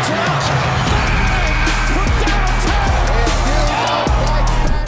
Hey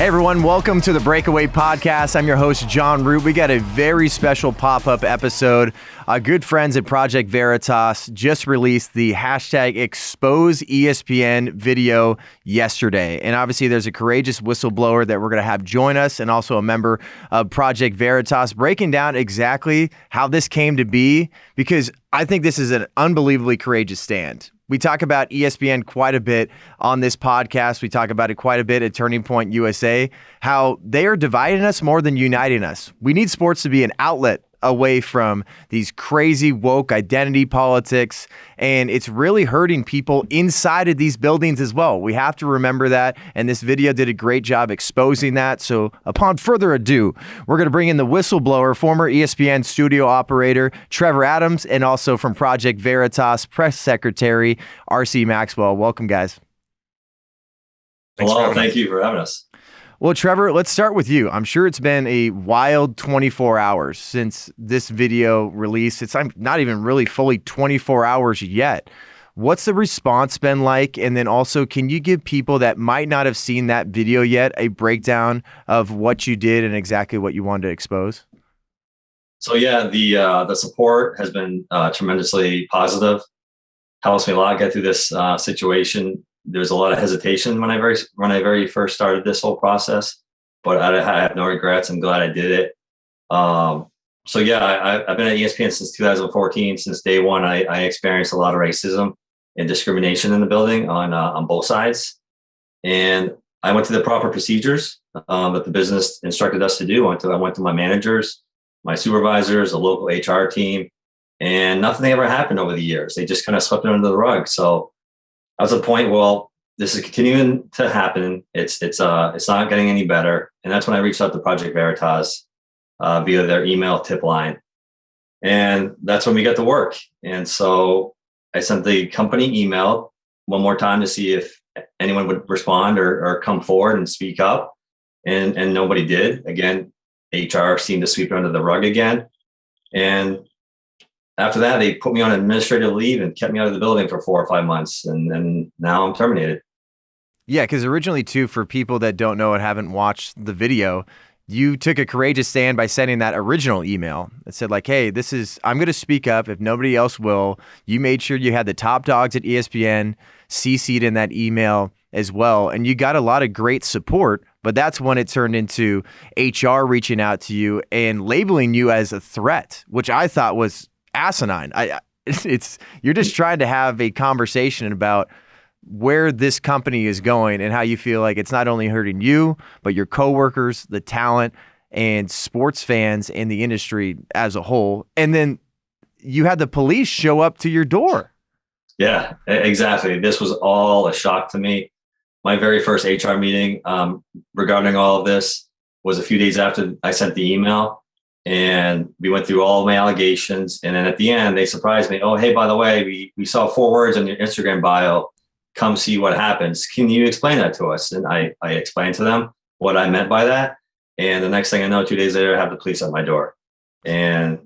everyone, welcome to the Breakaway Podcast. I'm your host, John Root. We got a very special pop-up episode. Our good friends at Project Veritas just released the hashtag Expose ESPN video yesterday. And obviously there's a courageous whistleblower that we're going to have join us and also a member of Project Veritas breaking down exactly how this came to be, because I think this is an unbelievably courageous stand. We talk about ESPN quite a bit on this podcast. We talk about it quite a bit at Turning Point USA, how they are dividing us more than uniting us. We need sports to be an outlet away from these crazy woke identity politics, and it's really hurting people inside of these buildings as well. We have to remember that, and this video did a great job exposing that. So upon further ado, we're going to bring in the whistleblower, former ESPN Studio Operator, Trevor Adams, and also from Project Veritas Press Secretary, RC Maxwell. Welcome, guys. Hello, thank you for having us. Well, Trevor, let's start with you. I'm sure it's been a wild 24 hours since this video released. It's not even really fully 24 hours yet. What's the response been like? And then also, can you give people that might not have seen that video yet a breakdown of what you did and exactly what you wanted to expose? So yeah, the support has been tremendously positive. Helps me a lot get through this situation. There's a lot of hesitation when I very first started this whole process, but I have no regrets. I'm glad I did it. So yeah, I've been at ESPN since 2014. Since day one, I experienced a lot of racism and discrimination in the building on both sides. And I went to the proper procedures that the business instructed us to do. I went to my managers, my supervisors, the local HR team, and nothing ever happened over the years. They just kind of swept it under the rug. So I was at the point, well, this is continuing to happen. It's not getting any better. And that's when I reached out to Project Veritas via their email tip line. And that's when we got to work. And so I sent the company email one more time to see if anyone would respond or come forward and speak up. And nobody did. Again, HR seemed to sweep it under the rug again. And after that, they put me on administrative leave and kept me out of the building for 4 or 5 months. And now I'm terminated. Yeah, because originally, too, for people that don't know and haven't watched the video, you took a courageous stand by sending that original email that said, like, hey, I'm going to speak up if nobody else will. You made sure you had the top dogs at ESPN CC'd in that email as well. And you got a lot of great support. But that's when it turned into HR reaching out to you and labeling you as a threat, which I thought was asinine. You're just trying to have a conversation about where this company is going and how you feel like it's not only hurting you, but your coworkers, the talent, and sports fans in the industry as a whole. And then you had the police show up to your door. Yeah, exactly. This was all a shock to me. My very first HR meeting regarding all of this was a few days after I sent the email. And we went through all of my allegations. And then at the end, they surprised me. Oh, hey, by the way, we saw 4 words on your Instagram bio. Come see what happens. Can you explain that to us? And I explained to them what I meant by that. And the next thing I know, 2 days later, I have the police at my door. And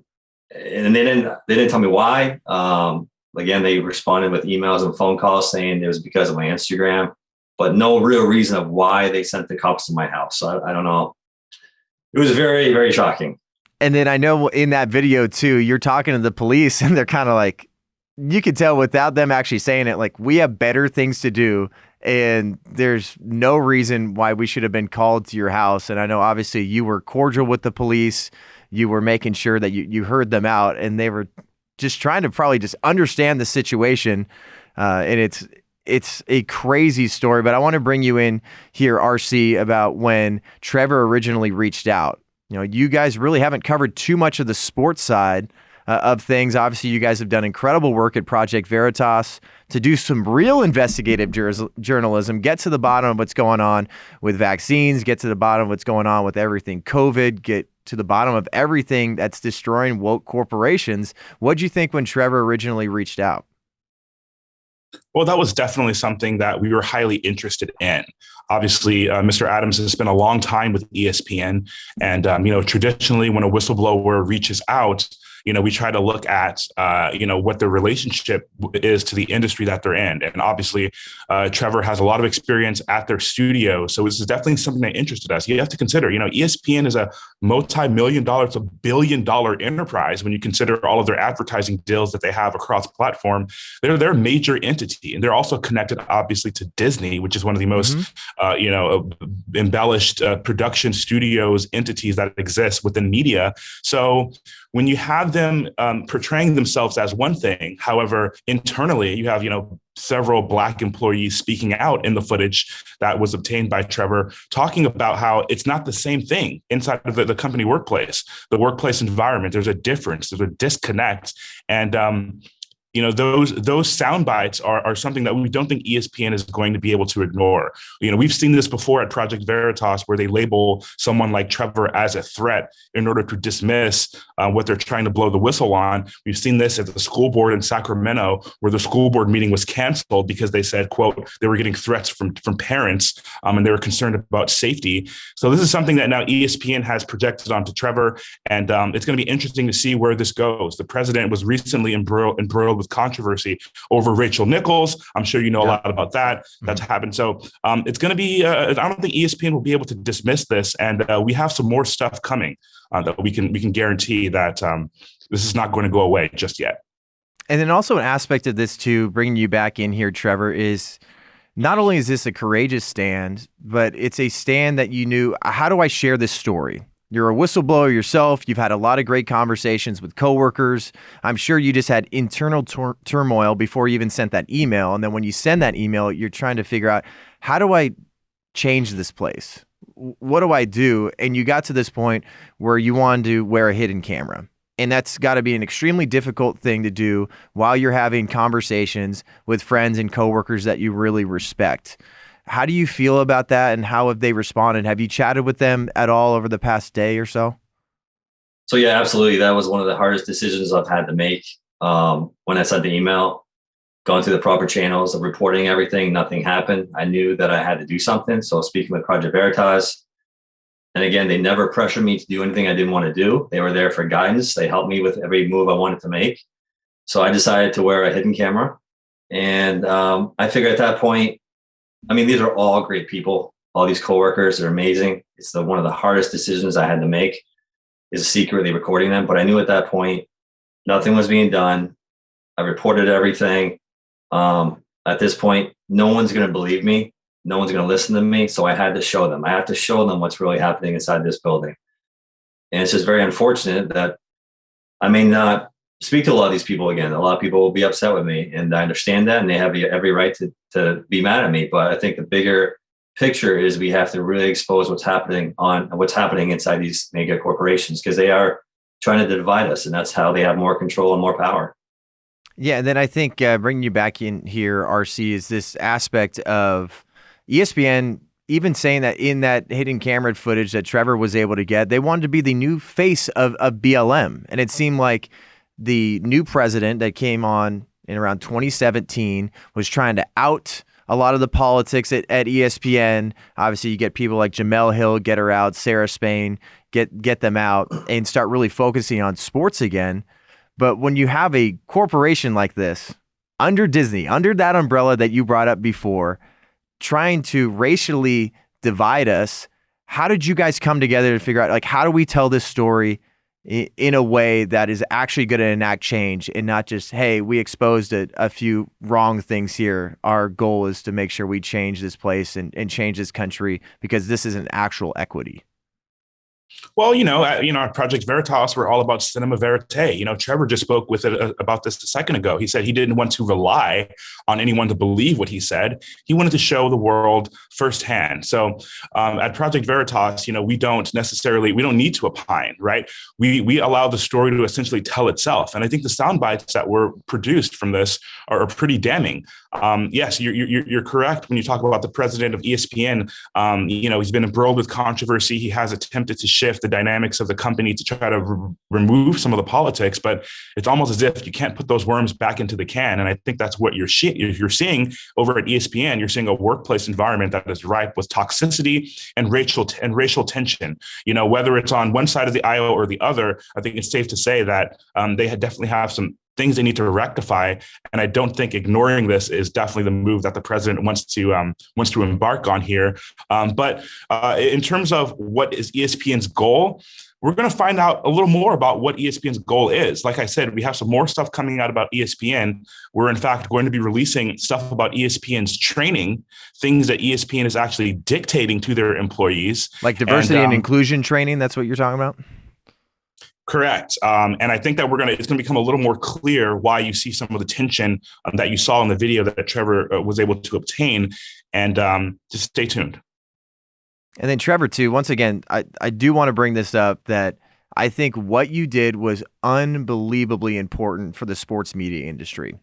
they didn't tell me why. Again, they responded with emails and phone calls saying it was because of my Instagram, but no real reason of why they sent the cops to my house. So I don't know. It was very, very shocking. And then I know in that video too, you're talking to the police and they're kind of like, you could tell without them actually saying it, like, we have better things to do and there's no reason why we should have been called to your house. And I know obviously you were cordial with the police. You were making sure that you heard them out and they were just trying to probably just understand the situation. And it's a crazy story, but I want to bring you in here, RC, about when Trevor originally reached out. You know, you guys really haven't covered too much of the sports side of things. Obviously, you guys have done incredible work at Project Veritas to do some real investigative journalism, get to the bottom of what's going on with vaccines, get to the bottom of what's going on with everything COVID, get to the bottom of everything that's destroying woke corporations. What'd you think when Trevor originally reached out? Well, that was definitely something that we were highly interested in. Obviously, Mr. Adams has spent a long time with ESPN. And, traditionally when a whistleblower reaches out, we try to look at, what the relationship is to the industry that they're in. And obviously, Trevor has a lot of experience at their studio. So this is definitely something that interested us. You have to consider, ESPN is a multi-million dollar to billion-dollar enterprise when you consider all of their advertising deals that they have across platform. They're a major entity, and they're also connected, obviously, to Disney, which is one of the most, embellished production studios entities that exist within media. So when you have them portraying themselves as one thing, however, internally you have, several Black employees speaking out in the footage that was obtained by Trevor, talking about how it's not the same thing inside of the company workplace, the workplace environment. There's a difference, there's a disconnect. And those sound bites are something that we don't think ESPN is going to be able to ignore. We've seen this before at Project Veritas, where they label someone like Trevor as a threat in order to dismiss what they're trying to blow the whistle on. We've seen this at the school board in Sacramento, where the school board meeting was canceled because they said, quote, they were getting threats from parents and they were concerned about safety. So this is something that now ESPN has projected onto Trevor, and it's going to be interesting to see where this goes. The president was recently embroiled with controversy over Rachel Nichols. I'm sure you know a lot about that. That's happened. So it's going to be, I don't think ESPN will be able to dismiss this. And we have some more stuff coming that we can guarantee that this is not going to go away just yet. And then also an aspect of this too, bringing you back in here, Trevor, is not only is this a courageous stand, but it's a stand that you knew, how do I share this story? You're a whistleblower yourself. You've had a lot of great conversations with coworkers. I'm sure you just had internal turmoil before you even sent that email. And then when you send that email, you're trying to figure out, how do I change this place? What do I do? And you got to this point where you wanted to wear a hidden camera. And that's got to be an extremely difficult thing to do while you're having conversations with friends and coworkers that you really respect. How do you feel about that, and how have they responded? Have you chatted with them at all over the past day or so? So yeah, absolutely. That was one of the hardest decisions I've had to make. When I sent the email, going through the proper channels of reporting everything, nothing happened. I knew that I had to do something. So speaking with Project Veritas, and again, they never pressured me to do anything I didn't want to do. They were there for guidance. They helped me with every move I wanted to make. So I decided to wear a hidden camera. And I figured at that point, these are all great people. All these coworkers are amazing. It's one of the hardest decisions I had to make, is secretly recording them. But I knew at that point, nothing was being done. I reported everything. At this point, no one's going to believe me. No one's going to listen to me. So I had to show them. I have to show them what's really happening inside this building. And it's just very unfortunate that I may not speak to a lot of these people again. A lot of people will be upset with me, and I understand that, and they have every right to be mad at me. But I think the bigger picture is we have to really expose what's happening inside these mega corporations, because they are trying to divide us, and that's how they have more control and more power. Yeah, and then I think bringing you back in here, RC, is this aspect of ESPN even saying that in that hidden camera footage that Trevor was able to get, they wanted to be the new face of BLM. And it seemed like the new president that came on in around 2017 was trying to out a lot of the politics at ESPN. Obviously, you get people like Jamel Hill, get her out, Sarah Spain, get them out, and start really focusing on sports again. But when you have a corporation like this, under Disney, under that umbrella that you brought up before, trying to racially divide us, how did you guys come together to figure out, like, how do we tell this story in a way that is actually going to enact change, and not just, hey, we exposed a few wrong things here. Our goal is to make sure we change this place and change this country, because this is an actual equity. Well, at Project Veritas, we're all about cinema verite. Trevor just spoke about this a second ago. He said he didn't want to rely on anyone to believe what he said. He wanted to show the world firsthand. So at Project Veritas, we don't need to opine, right? We allow the story to essentially tell itself. And I think the sound bites that were produced from this are pretty damning. Yes, you're correct when you talk about the president of ESPN. He's been embroiled with controversy. He has attempted to shift the dynamics of the company to try to remove some of the politics, but it's almost as if you can't put those worms back into the can. And I think that's what you're seeing over at ESPN. You're seeing a workplace environment that is ripe with toxicity and racial tension. You know, whether it's on one side of the aisle or the other, I think it's safe to say that they definitely have some things they need to rectify. And I don't think ignoring this is definitely the move that the president wants to embark on here. But in terms of what is ESPN's goal, we're going to find out a little more about what ESPN's goal is. Like I said, we have some more stuff coming out about ESPN. We're in fact going to be releasing stuff about ESPN's training, things that ESPN is actually dictating to their employees. Like diversity and inclusion training, that's what you're talking about? Correct. And I think that it's going to become a little more clear why you see some of the tension that you saw in the video that Trevor was able to obtain. And just stay tuned. And then Trevor, too, once again, I do want to bring this up that I think what you did was unbelievably important for the sports media industry.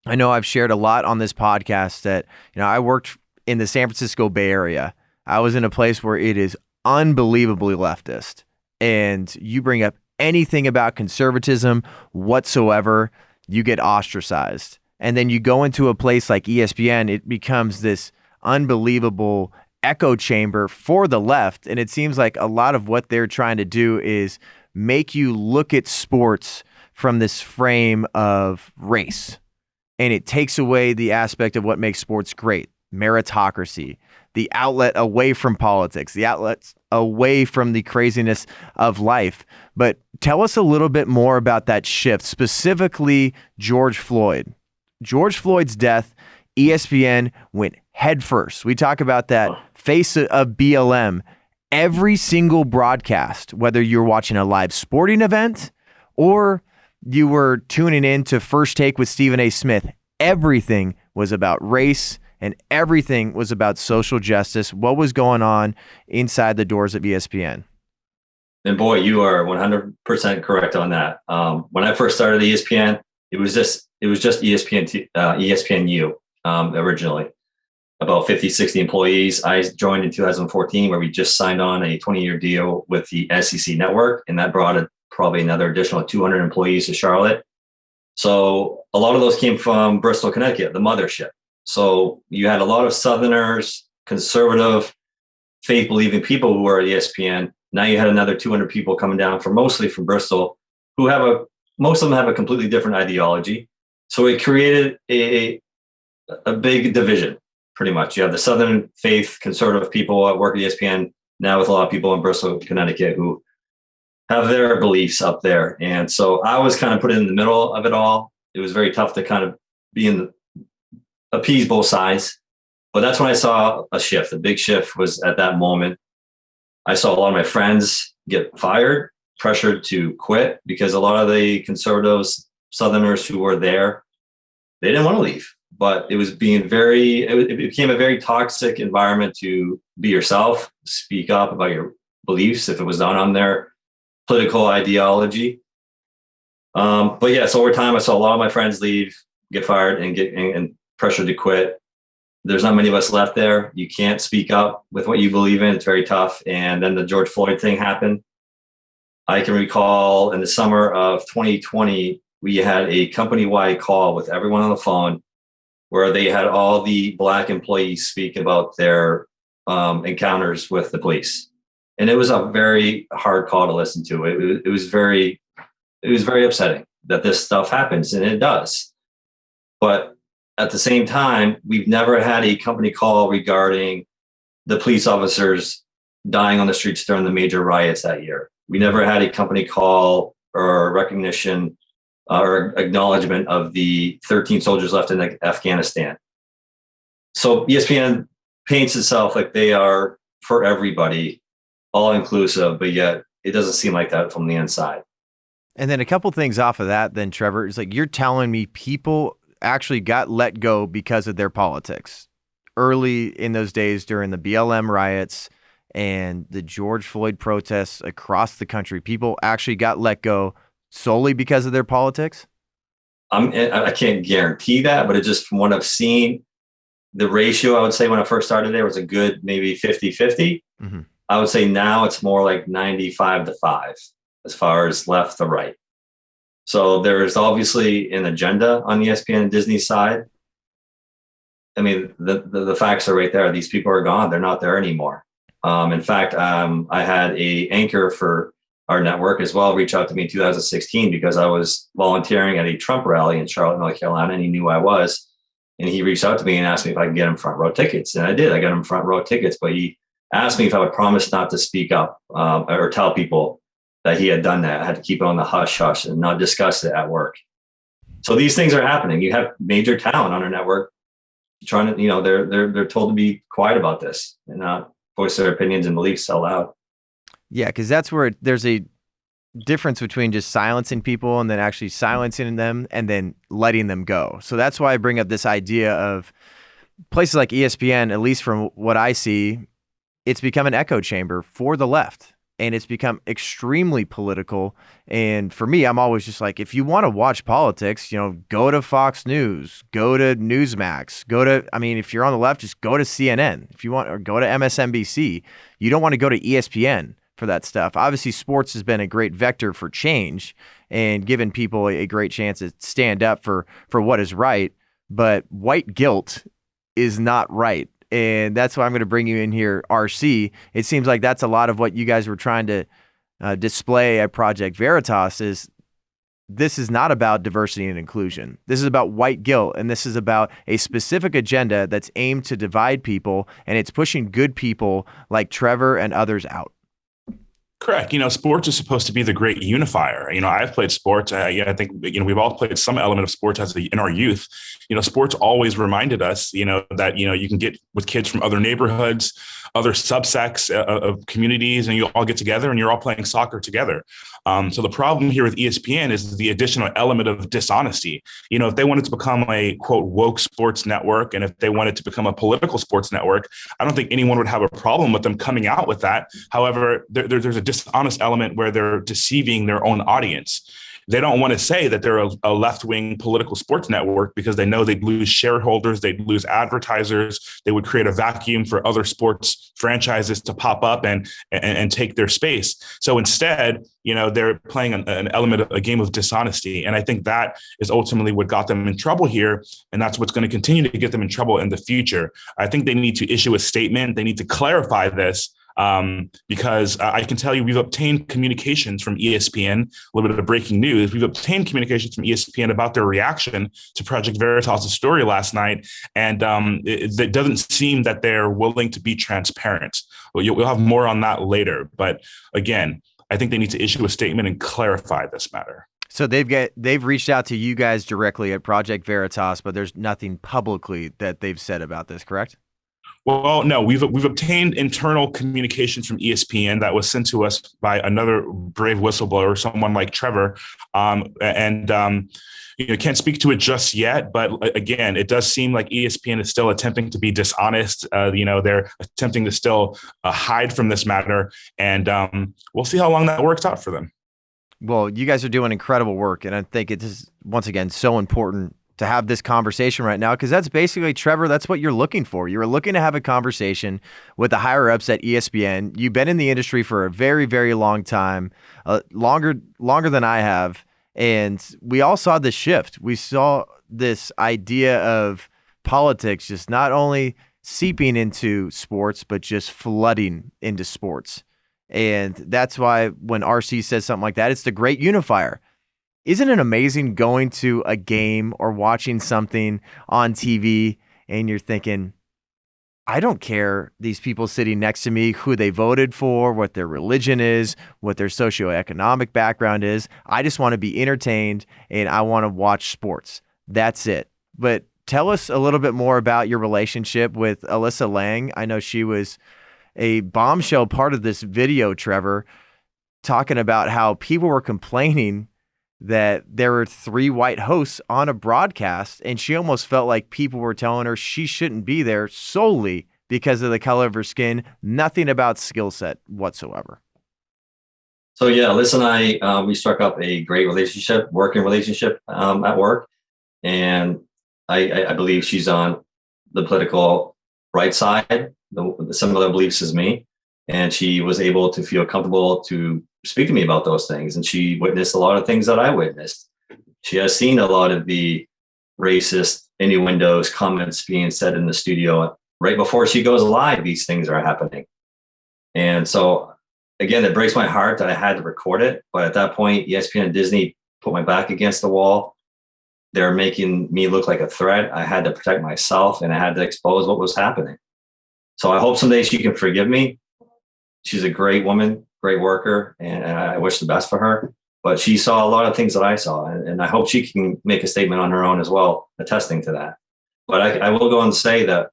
I know I've shared a lot on this podcast that, you know, I worked in the San Francisco Bay Area. I was in a place where it is unbelievably leftist. And you bring up anything about conservatism whatsoever, you get ostracized. And then you go into a place like ESPN, it becomes this unbelievable echo chamber for the left. And it seems like a lot of what they're trying to do is make you look at sports from this frame of race. And it takes away the aspect of what makes sports great, meritocracy, the outlet away from politics, the outlets away from the craziness of life. But tell us a little bit more about that shift, specifically George Floyd. George Floyd's death, ESPN went headfirst. We talk about that face of BLM. Every single broadcast, whether you're watching a live sporting event or you were tuning in to First Take with Stephen A. Smith, everything was about race and everything was about social justice. What was going on inside the doors of ESPN? And boy, you are 100% correct on that. When I first started ESPN, it was just ESPNU originally. About 50, 60 employees. I joined in 2014, where we just signed on a 20-year deal with the SEC network, and that brought probably another additional 200 employees to Charlotte. So a lot of those came from Bristol, Connecticut, the mothership. So you had a lot of Southerners, conservative, faith-believing people who were at ESPN. Now you had another 200 people coming down mostly from Bristol, who most of them have a completely different ideology. So it created a big division, pretty much. You have the Southern faith, conservative people at work at ESPN, now with a lot of people in Bristol, Connecticut, who have their beliefs up there. And so I was kind of put in the middle of it all. It was very tough to kind of appease both sides. But that's when I saw a shift. The big shift was at that moment. I saw a lot of my friends get fired, pressured to quit, because a lot of the conservatives, Southerners who were there, they didn't want to leave. But it became a very toxic environment to be yourself, speak up about your beliefs if it was done on their political ideology. But yes, over time, I saw a lot of my friends leave, get fired, and pressured to quit. There's not many of us left there. You can't speak up with what you believe in. It's very tough. And then the George Floyd thing happened. I can recall in the summer of 2020, we had a company-wide call with everyone on the phone, where they had all the Black employees speak about their encounters with the police. And it was a very hard call to listen to. It was very upsetting that this stuff happens, and it does. But at the same time, we've never had a company call regarding the police officers dying on the streets during the major riots that year. We never had a company call or recognition or acknowledgement of the 13 soldiers left in Afghanistan. So ESPN paints itself like they are for everybody, all inclusive, but yet it doesn't seem like that from the inside. And then a couple things off of that, then Trevor, is like, you're telling me people actually got let go because of their politics early in those days during the BLM riots and the George Floyd protests across the country. People actually got let go solely because of their politics? I can't guarantee that, but it just, from what I've seen, the ratio, I would say when I first started there, was a good maybe 50-50. Mm-hmm. I would say now it's more like 95-5 as far as left to right. So there is obviously an agenda on ESPN and Disney's side. I mean, the facts are right there. These people are gone. They're not there anymore. In fact, I had a anchor for our network as well reach out to me in 2016 because I was volunteering at a Trump rally in Charlotte, North Carolina, and he knew I was. And he reached out to me and asked me if I could get him front row tickets. And I did. I got him front row tickets, but he asked me if I would promise not to speak up or tell people that he had done that. I had to keep it on the hush hush and not discuss it at work. So these things are happening. You have major talent on our network trying to, they're told to be quiet about this and not voice their opinions and beliefs out loud. Yeah, because that's where there's a difference between just silencing people and then actually silencing them and then letting them go. So that's why I bring up this idea of places like ESPN, at least from what I see, it's become an echo chamber for the left. And it's become extremely political. And for me, I'm always just like, if you want to watch politics, go to Fox News, go to Newsmax, if you're on the left, just go to CNN. If you want, or go to MSNBC. You don't want to go to ESPN for that stuff. Obviously, sports has been a great vector for change and given people a great chance to stand up for what is right. But white guilt is not right. And that's why I'm going to bring you in here, RC. It seems like that's a lot of what you guys were trying to display at Project Veritas is this is not about diversity and inclusion. This is about white guilt, and this is about a specific agenda that's aimed to divide people, and it's pushing good people like Trevor and others out. Correct. Sports is supposed to be the great unifier. I've played sports. I think, we've all played some element of sports in our youth. Sports always reminded us, that, you can get with kids from other neighborhoods, other subsects of communities, and you all get together and you're all playing soccer together. So the problem here with ESPN is the additional element of dishonesty. If they wanted to become a quote woke sports network, and if they wanted to become a political sports network, I don't think anyone would have a problem with them coming out with that. However, there's a dishonest element where they're deceiving their own audience. They don't want to say that they're a left-wing political sports network because they know they'd lose shareholders, they'd lose advertisers, they would create a vacuum for other sports franchises to pop up and take their space. So instead, they're playing an element of a game of dishonesty. And I think that is ultimately what got them in trouble here. And that's what's going to continue to get them in trouble in the future. I think they need to issue a statement. They need to clarify this. Because I can tell you we've obtained communications from ESPN, a little bit of breaking news. We've obtained communications from ESPN about their reaction to Project Veritas' story last night. And it doesn't seem that they're willing to be transparent. We'll have more on that later. But again, I think they need to issue a statement and clarify this matter. So they've reached out to you guys directly at Project Veritas, but there's nothing publicly that they've said about this, correct? Well, no, we've obtained internal communications from ESPN that was sent to us by another brave whistleblower, someone like Trevor, can't speak to it just yet. But again, it does seem like ESPN is still attempting to be dishonest. They're attempting to still hide from this matter, and we'll see how long that works out for them. Well, you guys are doing incredible work, and I think it is once again so important to have this conversation right now, because that's basically, Trevor, that's what you're looking for. You're looking to have a conversation with the higher ups at ESPN. You've been in the industry for a very, very long time, longer than I have. And we all saw this shift. We saw this idea of politics just not only seeping into sports, but just flooding into sports. And that's why when RC says something like that, it's the great unifier. Isn't it amazing going to a game or watching something on TV and you're thinking, I don't care these people sitting next to me, who they voted for, what their religion is, what their socioeconomic background is. I just want to be entertained and I want to watch sports. That's it. But tell us a little bit more about your relationship with Alyssa Lang. I know she was a bombshell part of this video, Trevor, talking about how people were complaining that there were 3 white hosts on a broadcast, and she almost felt like people were telling her she shouldn't be there solely because of the color of her skin, nothing about skill set whatsoever. So yeah, Alyssa and I, we struck up a great working relationship at work. And I believe she's on the political right side, the similar beliefs as me. And she was able to feel comfortable to speak to me about those things. And she witnessed a lot of things that I witnessed. She has seen a lot of the racist innuendos, comments being said in the studio. Right before she goes live, these things are happening. And so, again, it breaks my heart that I had to record it. But at that point, ESPN and Disney put my back against the wall. They're making me look like a threat. I had to protect myself, and I had to expose what was happening. So I hope someday she can forgive me. She's a great woman, great worker, and I wish the best for her. But she saw a lot of things that I saw, and I hope she can make a statement on her own as well, attesting to that. But I will go and say that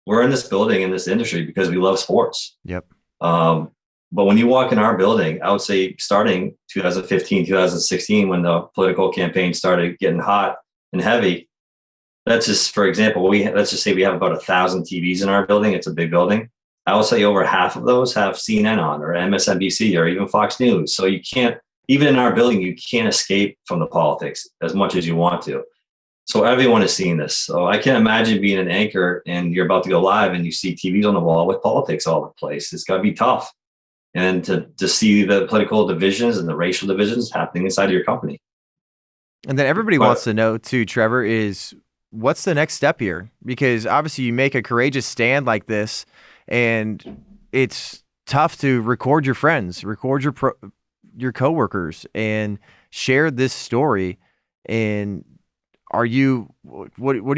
we're in this building, in this industry, because we love sports. Yep. But when you walk in our building, I would say starting 2015, 2016, when the political campaign started getting hot and heavy, that's just, for example, let's just say we have about 1,000 TVs in our building. It's a big building. I would say over half of those have CNN on, or MSNBC, or even Fox News. So you can't, even in our building, you can't escape from the politics as much as you want to. So everyone is seeing this. So I can't imagine being an anchor and you're about to go live and you see TVs on the wall with politics all over the place. It's got to be tough. And to see the political divisions and the racial divisions happening inside of your company. And then everybody wants to know too, Trevor, is what's the next step here? Because obviously you make a courageous stand like this, and it's tough to record your friends, record your coworkers, and share this story. And what are you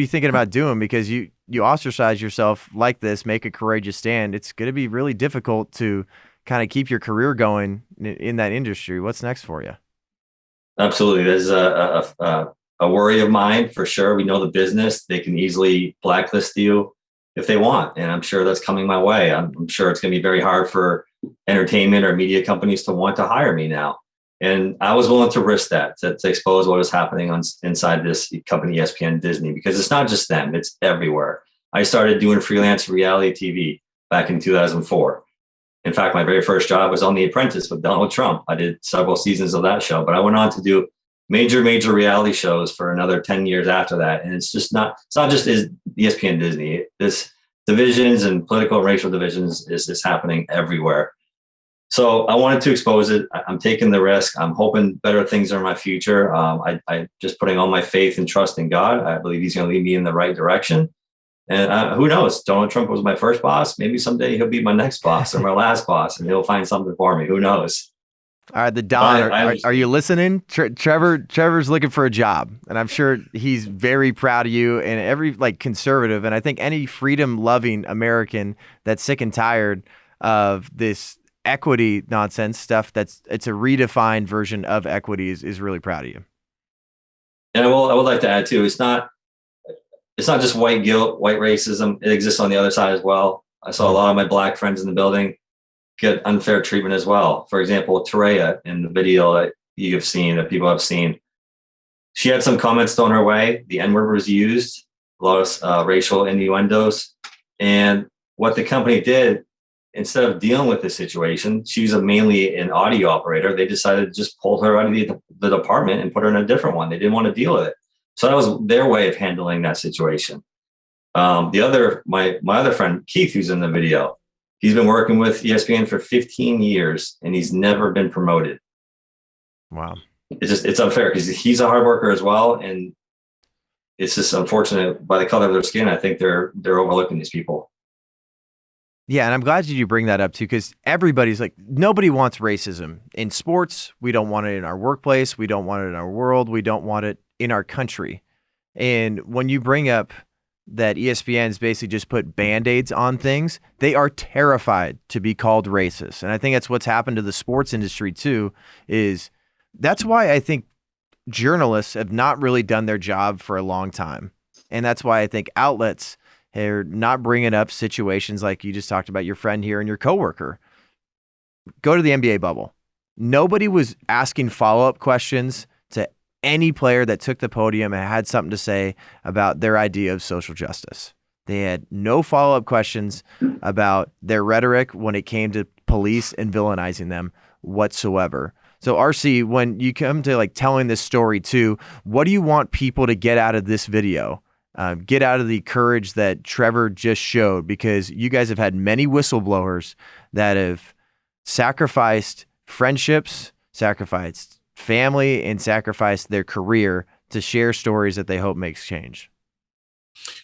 thinking about doing? Because you ostracize yourself like this, make a courageous stand. It's going to be really difficult to kind of keep your career going in that industry. What's next for you? Absolutely. There's a worry of mine for sure. We know the business. They can easily blacklist you if they want. And I'm sure that's coming my way. I'm sure it's going to be very hard for entertainment or media companies to want to hire me now. And I was willing to risk that, to expose what was happening inside this company, ESPN Disney, because it's not just them, it's everywhere. I started doing freelance reality TV back in 2004. In fact, my very first job was on The Apprentice with Donald Trump. I did several seasons of that show, but I went on to do major reality shows for another 10 years after that. And it's not just ESPN Disney. This divisions and political and racial divisions is happening everywhere. So I wanted to expose it. I'm taking the risk. I'm hoping better things are in my future. I just putting all my faith and trust in God. I believe he's going to lead me in the right direction. And who knows? Donald Trump was my first boss. Maybe someday he'll be my next boss or my last boss, and he'll find something for me. Who knows? All right, the Don, are you listening? Trevor's looking for a job, and I'm sure he's very proud of you and every conservative. And I think any freedom-loving American that's sick and tired of this equity nonsense stuff, it's a redefined version of equity, is really proud of you. And I would like to add too, it's not just white guilt, white racism. It exists on the other side as well. I saw a lot of my black friends in the building get unfair treatment as well. For example, Terea, in the video that that people have seen, she had some comments thrown her way. The N-word was used, a lot of racial innuendos. And what the company did, instead of dealing with the situation, she's mainly an audio operator. They decided to just pull her out of the department and put her in a different one. They didn't want to deal with it. So that was their way of handling that situation. My other friend, Keith, who's in the video, he's been working with ESPN for 15 years and he's never been promoted. Wow. It's unfair because he's a hard worker as well. And it's just unfortunate by the color of their skin. I think they're overlooking these people. Yeah, and I'm glad you bring that up too, because everybody's nobody wants racism in sports. We don't want it in our workplace. We don't want it in our world. We don't want it in our country. And when you bring up that ESPN's basically just put Band-Aids on things, they are terrified to be called racist. And I think that's what's happened to the sports industry too, that's why I think journalists have not really done their job for a long time. And that's why I think outlets are not bringing up situations like you just talked about, your friend here and your coworker. Go to the NBA bubble. Nobody was asking follow-up questions to any player that took the podium and had something to say about their idea of social justice. They had no follow-up questions about their rhetoric when it came to police and villainizing them whatsoever. So RC, when you come to telling this story too, what do you want people to get out of this video? get out of the courage that Trevor just showed, because you guys have had many whistleblowers that have sacrificed friendships, sacrificed family, and sacrificed their career to share stories that they hope makes change.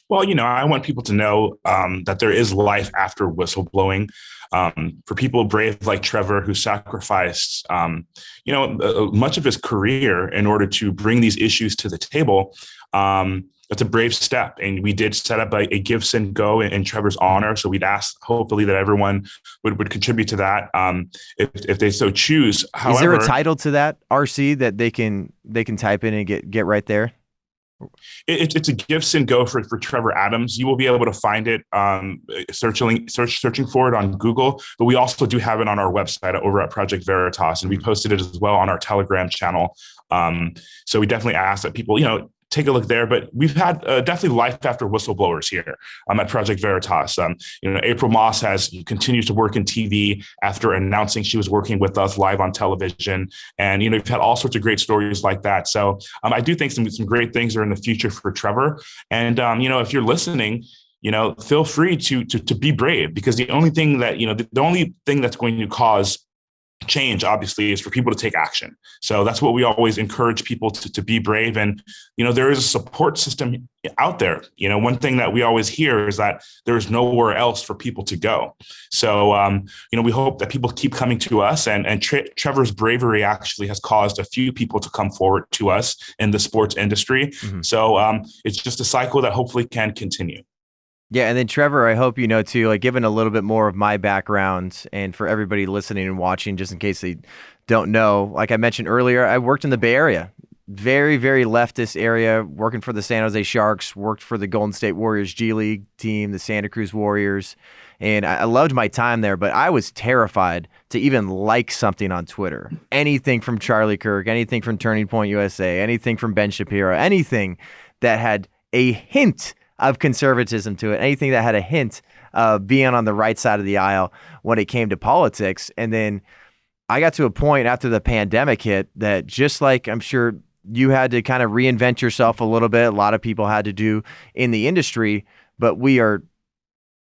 Well, I want people to know that there is life after whistleblowing. For people brave like Trevor, who sacrificed, much of his career in order to bring these issues to the table. That's a brave step. And we did set up a Give, Send, Go in Trevor's honor. So we'd ask, hopefully, that everyone would contribute to that if they so choose. However, is there a title to that, RC, that they can type in and get right there? It's a Give, Send, Go for Trevor Adams. You will be able to find it searching for it on Google, but we also do have it on our website over at Project Veritas, and we posted it as well on our Telegram channel. So we definitely ask that people, take a look there. But we've had definitely life after whistleblowers here at Project Veritas. April Moss continues to work in TV after announcing she was working with us live on television. And, we've had all sorts of great stories like that. So I do think some great things are in the future for Trevor. And, if you're listening, feel free to be brave, because the only thing that, the only thing that's going to cause change, obviously, is for people to take action. So that's what we always encourage people to be brave. And, there is a support system out there. One thing that we always hear is that there's nowhere else for people to go. So, we hope that people keep coming to us, and Trevor's bravery actually has caused a few people to come forward to us in the sports industry. Mm-hmm. So it's just a cycle that hopefully can continue. Yeah, and then Trevor, I hope too, given a little bit more of my background, and for everybody listening and watching, just in case they don't know, like I mentioned earlier, I worked in the Bay Area, very, very leftist area, working for the San Jose Sharks, worked for the Golden State Warriors G League team, the Santa Cruz Warriors, and I loved my time there, but I was terrified to even like something on Twitter. Anything from Charlie Kirk, anything from Turning Point USA, anything from Ben Shapiro, anything that had a hint of conservatism to it, anything that had a hint of being on the right side of the aisle when it came to politics. And then I got to a point after the pandemic hit that, just like I'm sure you had to kind of reinvent yourself a little bit, a lot of people had to do in the industry, but we are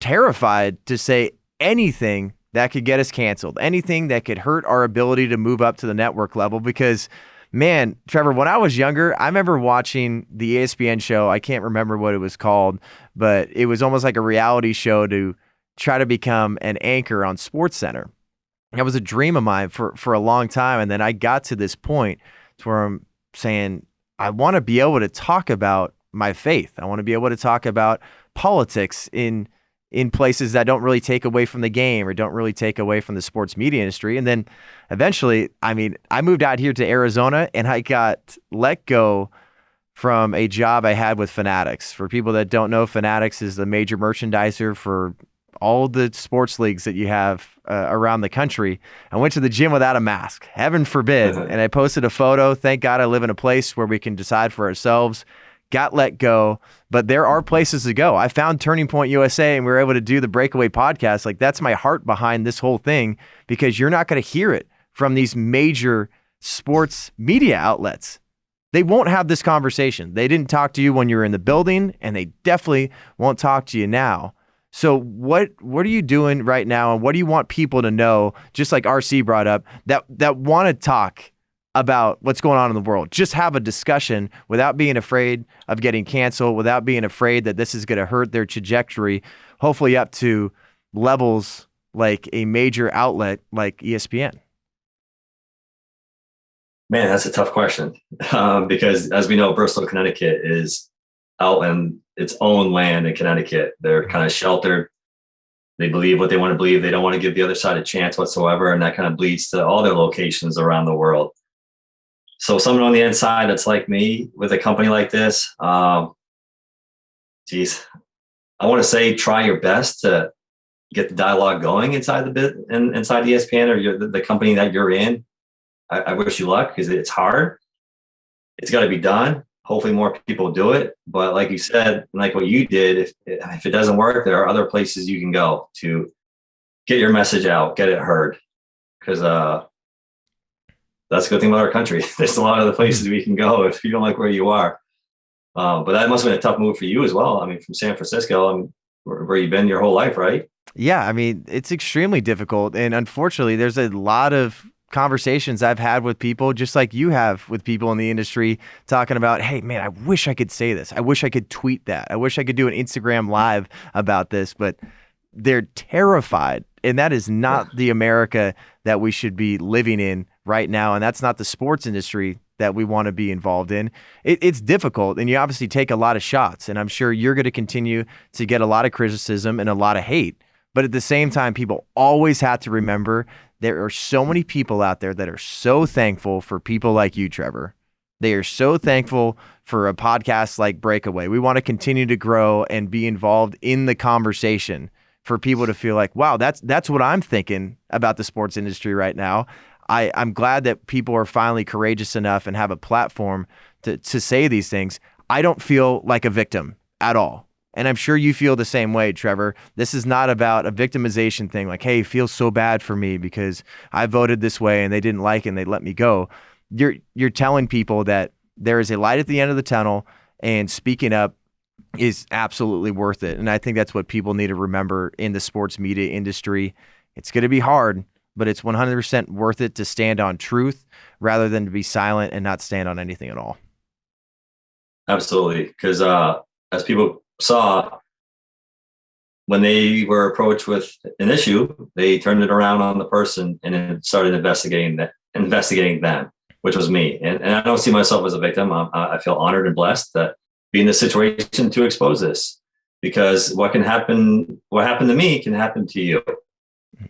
terrified to say anything that could get us canceled, anything that could hurt our ability to move up to the network level. Because man, Trevor, when I was younger, I remember watching the ESPN show. I can't remember what it was called, but it was almost like a reality show to try to become an anchor on SportsCenter. That was a dream of mine for a long time. And then I got to this point to where I'm saying, I want to be able to talk about my faith. I want to be able to talk about politics in places that don't really take away from the game or don't really take away from the sports media industry. And then eventually, I moved out here to Arizona, and I got let go from a job I had with Fanatics. For people that don't know, Fanatics is the major merchandiser for all the sports leagues that you have around the country. I went to the gym without a mask, heaven forbid. And I posted a photo. Thank God I live in a place where we can decide for ourselves. Got let go, but there are places to go. I found Turning Point USA, and we were able to do the Breakaway podcast. Like, that's my heart behind this whole thing, because you're not going to hear it from these major sports media outlets. They won't have this conversation. They didn't talk to you when you were in the building, and they definitely won't talk to you now. So what are you doing right now, and what do you want people to know, just like RC brought up, that want to talk about what's going on in the world? Just have a discussion without being afraid of getting canceled, without being afraid that this is going to hurt their trajectory, hopefully up to levels like a major outlet like ESPN. Man, that's a tough question, because as we know, Bristol, Connecticut is out in its own land in Connecticut. They're kind of sheltered. They believe what they want to believe. They don't want to give the other side a chance whatsoever. And that kind of bleeds to all their locations around the world. So someone on the inside that's like me with a company like this, I want to say try your best to get the dialogue going inside inside ESPN or the company that you're in. I wish you luck, because it's hard. It's got to be done. Hopefully more people do it. But like you said, like what you did, if it doesn't work, there are other places you can go to get your message out, get it heard. Because that's a good thing about our country. There's a lot of the places we can go if you don't like where you are. But that must have been a tough move for you as well. I mean, from San Francisco, where you've been your whole life, right? Yeah, I mean, it's extremely difficult. And unfortunately, there's a lot of conversations I've had with people, just like you have with people in the industry, talking about, hey, man, I wish I could say this. I wish I could tweet that. I wish I could do an Instagram live about this, but they're terrified. And that is not the America that we should be living in right now. And that's not the sports industry that we want to be involved in. It's difficult, and you obviously take a lot of shots, and I'm sure you're going to continue to get a lot of criticism and a lot of hate. But at the same time, people always have to remember there are so many people out there that are so thankful for people like you, Trevor. They are so thankful for a podcast like Breakaway. We want to continue to grow and be involved in the conversation for people to feel like, wow, that's what I'm thinking about the sports industry right now. I'm glad that people are finally courageous enough and have a platform to say these things. I don't feel like a victim at all. And I'm sure you feel the same way, Trevor. This is not about a victimization thing like, hey, it feels so bad for me because I voted this way and they didn't like it and they let me go. You're telling people that there is a light at the end of the tunnel, and speaking up is absolutely worth it. And I think that's what people need to remember in the sports media industry. It's going to be hard, but it's 100% worth it to stand on truth rather than to be silent and not stand on anything at all. Absolutely. Because as people saw, when they were approached with an issue, they turned it around on the person and then started investigating them, which was me. And I don't see myself as a victim. I feel honored and blessed that be in this situation to expose this, because what happened to me can happen to you.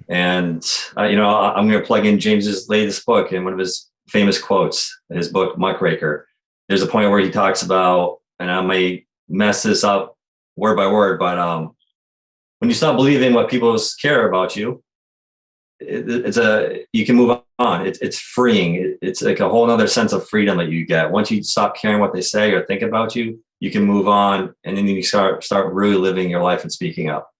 And I'm going to plug in James's latest book and one of his famous quotes, his book Muckraker. There's a point where he talks about, and I may mess this up word by word, but when you stop believing what people care about you, you can move on. It's freeing. It's like a whole other sense of freedom that you get once you stop caring what they say or think about you. You can move on, and then you start really living your life and speaking up.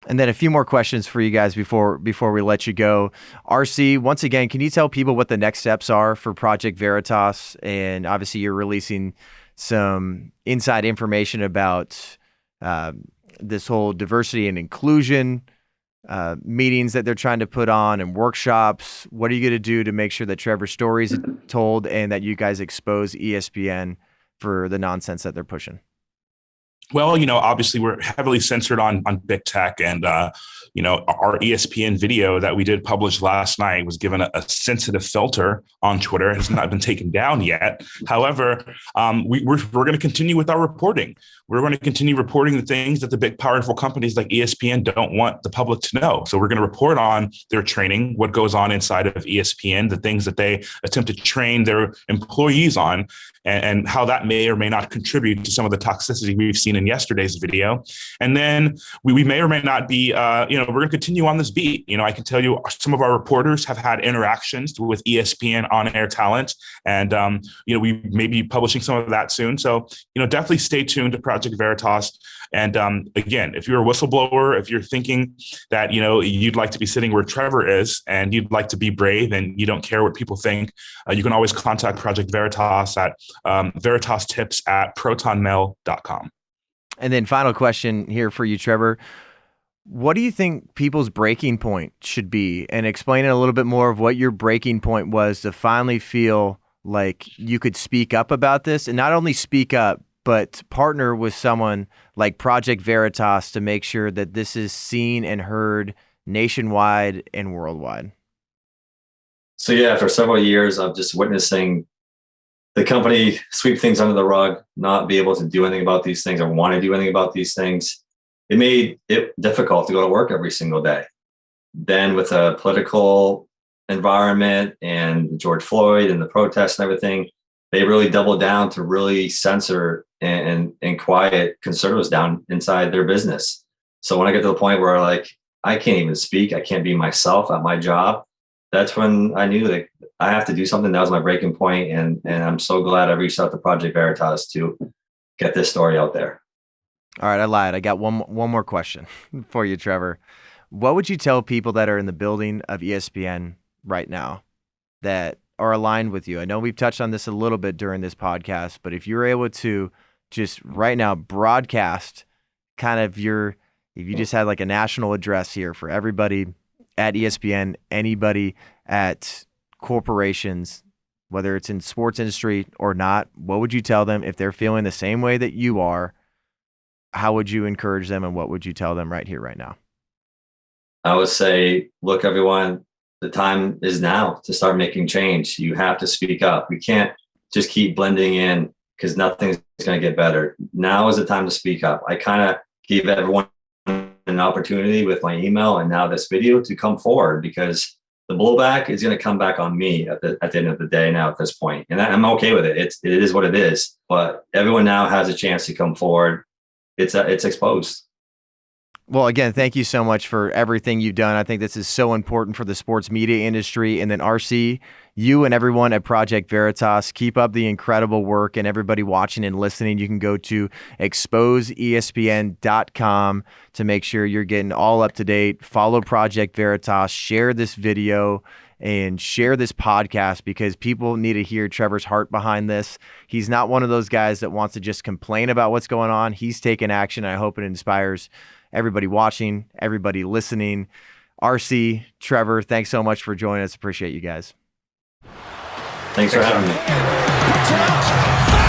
And then a few more questions for you guys before we let you go. RC, once again, can you tell people what the next steps are for Project Veritas? And obviously you're releasing some inside information about this whole diversity and inclusion meetings that they're trying to put on and workshops. What are you going to do to make sure that Trevor's stories are told and that you guys expose ESPN for the nonsense that they're pushing? Well, obviously we're heavily censored on big tech, and our ESPN video that we did publish last night was given a sensitive filter on Twitter. It has not been taken down yet. However, we're going to continue with our reporting. We're going to continue reporting the things that the big, powerful companies like ESPN don't want the public to know. So we're going to report on their training, what goes on inside of ESPN, the things that they attempt to train their employees on, and how that may or may not contribute to some of the toxicity we've seen in yesterday's video. And then we may or may not be, we're going to continue on this beat. I can tell you some of our reporters have had interactions with ESPN on-air talent, and, we may be publishing some of that soon. So, definitely stay tuned to Project Veritas. And again, if you're a whistleblower, if you're thinking that, you'd like to be sitting where Trevor is and you'd like to be brave and you don't care what people think, you can always contact Project Veritas at veritastips@protonmail.com. And then final question here for you, Trevor. What do you think people's breaking point should be? And explain a little bit more of what your breaking point was to finally feel like you could speak up about this, and not only speak up, but partner with someone like Project Veritas to make sure that this is seen and heard nationwide and worldwide. So yeah, after several years of just witnessing the company sweep things under the rug, not be able to do anything about these things or want to do anything about these things, it made it difficult to go to work every single day. Then with a political environment and George Floyd and the protests and everything, they really doubled down to really censor and quiet conservatives down inside their business. So when I get to the point where I can't even speak, I can't be myself at my job, that's when I knew that I have to do something. That was my breaking point. And I'm so glad I reached out to Project Veritas to get this story out there. All right, I lied. I got one more question for you, Trevor. What would you tell people that are in the building of ESPN right now that are aligned with you? I know we've touched on this a little bit during this podcast, but if you're able to just right now broadcast kind of if you just had like a national address here for everybody at ESPN, anybody at corporations, whether it's in sports industry or not, what would you tell them if they're feeling the same way that you are? How would you encourage them, and what would you tell them right here, right now? I would say, look, everyone, the time is now to start making change. You have to speak up. We can't just keep blending in because nothing's going to get better. Now is the time to speak up. I kind of gave everyone an opportunity with my email and now this video to come forward, because the blowback is going to come back on me at the end of the day now at this point. And I'm okay with it. It is what it is. But everyone now has a chance to come forward. It's exposed. Well, again, thank you so much for everything you've done. I think this is so important for the sports media industry. And then RC, you and everyone at Project Veritas, keep up the incredible work. And everybody watching and listening, you can go to exposeespn.com to make sure you're getting all up to date. Follow Project Veritas, share this video, and share this podcast, because people need to hear Trevor's heart behind this. He's not one of those guys that wants to just complain about what's going on. He's taking action. I hope it inspires everybody watching, everybody listening. RC, Trevor, thanks so much for joining us. Appreciate you guys. Thanks for having me.